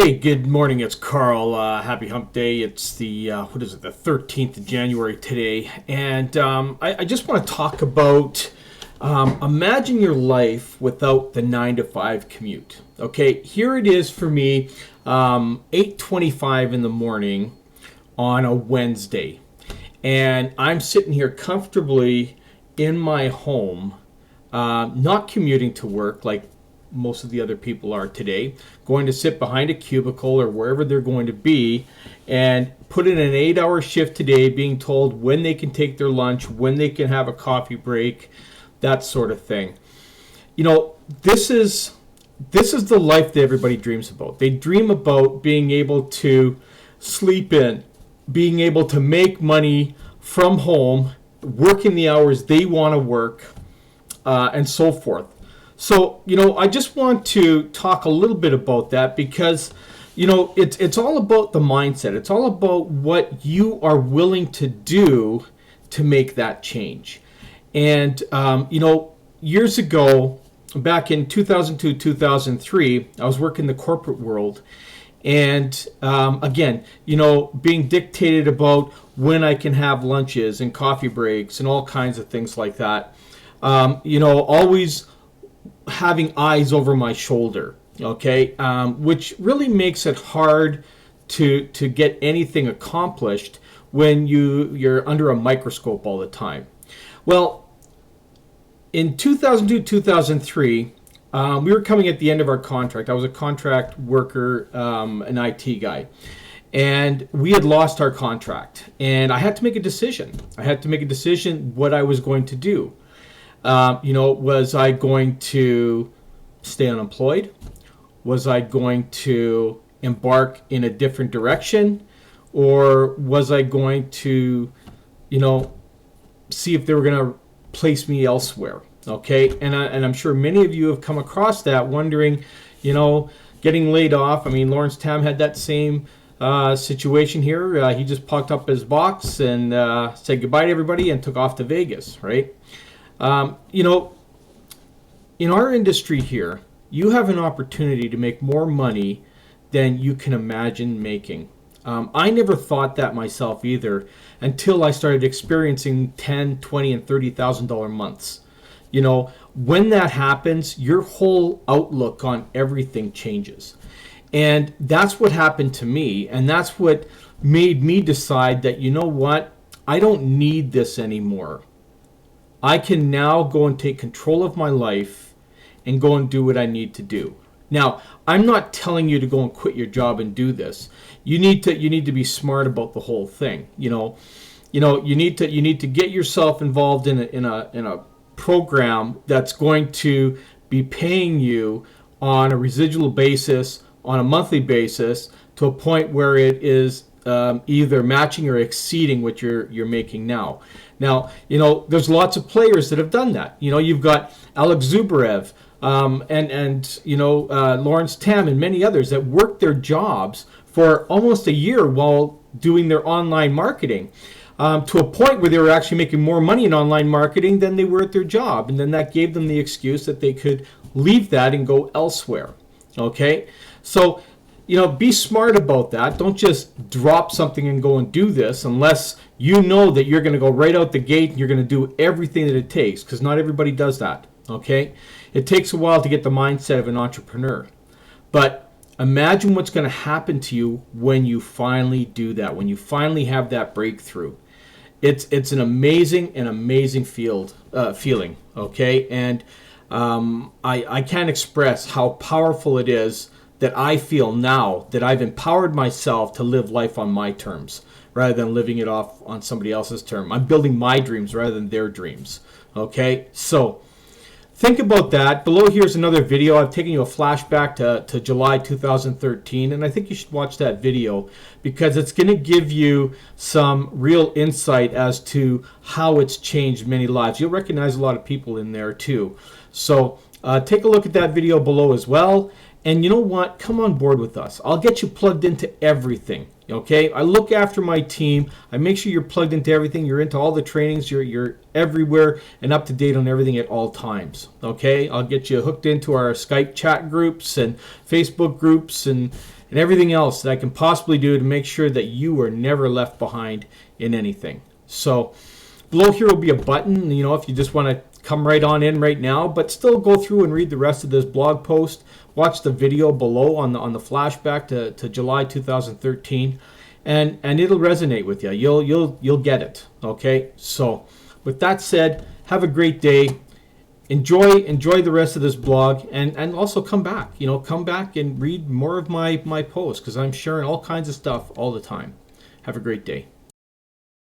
Hey, good morning. It's Carl. Happy Hump Day. It's the the 13th of January today, and I just want to talk about imagine your life without the 9 to 5 commute. Okay, here it is for me, 8:25 in the morning on a Wednesday, and I'm sitting here comfortably in my home, not commuting to work like most of the other people are today, going to sit behind a cubicle or wherever they're going to be and put in an 8-hour shift today, being told when they can take their lunch, when they can have a coffee break, that sort of thing. You know, this is the life that everybody dreams about. They dream about being able to sleep in, being able to make money from home, working the hours they want to work, and so forth. So, I just want to talk a little bit about that because, it's all about the mindset. It's all about what you are willing to do to make that change. And, years ago, back in 2002, 2003, I was working in the corporate world. And again, being dictated about when I can have lunches and coffee breaks and all kinds of things like that. Always having eyes over my shoulder, okay, which really makes it hard to get anything accomplished when you're under a microscope all the time. Well, in 2002, 2003, we were coming at the end of our contract. I was a contract worker, an IT guy, and we had lost our contract, and I had to make a decision. What I was going to do. Was I going to stay unemployed? Was I going to embark in a different direction? Or was I going to, see if they were going to place me elsewhere? Okay, and I'm sure many of you have come across that, wondering, getting laid off. I mean, Lawrence Tam had that same situation here. He just packed up his box and said goodbye to everybody and took off to Vegas, right? In our industry here, you have an opportunity to make more money than you can imagine making. I never thought that myself either until I started experiencing $10, $20, and $30,000 months. When that happens, your whole outlook on everything changes. And that's what happened to me. And that's what made me decide that, I don't need this anymore. I can now go and take control of my life and go and do what I need to do. Now, I'm not telling you to go and quit your job and do this. You need to be smart about the whole thing. You need to get yourself involved in a program that's going to be paying you on a residual basis, on a monthly basis, to a point where it is either matching or exceeding what you're making now. Now, there's lots of players that have done that. You've got Alex Zubrev and Lawrence Tam and many others that worked their jobs for almost a year while doing their online marketing, to a point where they were actually making more money in online marketing than they were at their job. And then that gave them the excuse that they could leave that and go elsewhere. Okay? So, be smart about that. Don't just drop something and go and do this unless you know that you're going to go right out the gate and you're going to do everything that it takes, because not everybody does that, okay? It takes a while to get the mindset of an entrepreneur. But imagine what's going to happen to you when you finally do that, when you finally have that breakthrough. It's an amazing feeling, okay? And I can't express how powerful it is that I feel now that I've empowered myself to live life on my terms rather than living it off on somebody else's term. I'm building my dreams rather than their dreams. Okay? So think about that. Below here's another video. I've taken you a flashback to July 2013, and I think you should watch that video because it's going to give you some real insight as to how it's changed many lives. You'll recognize a lot of people in there too. So take a look at that video below as well. And you know what? Come on board with us. I'll get you plugged into everything. Okay? I look after my team. I make sure you're plugged into everything. You're into all the trainings. You're everywhere and up to date on everything at all times. Okay? I'll get you hooked into our Skype chat groups and Facebook groups and everything else that I can possibly do to make sure that you are never left behind in anything. So below here will be a button, if you just want to come right on in right now, but still go through and read the rest of this blog post. Watch the video below on the flashback to July 2013, and it'll resonate with you. You'll get it. Okay. So, with that said, have a great day. Enjoy the rest of this blog, and also come back. Come back and read more of my posts, because I'm sharing all kinds of stuff all the time. Have a great day.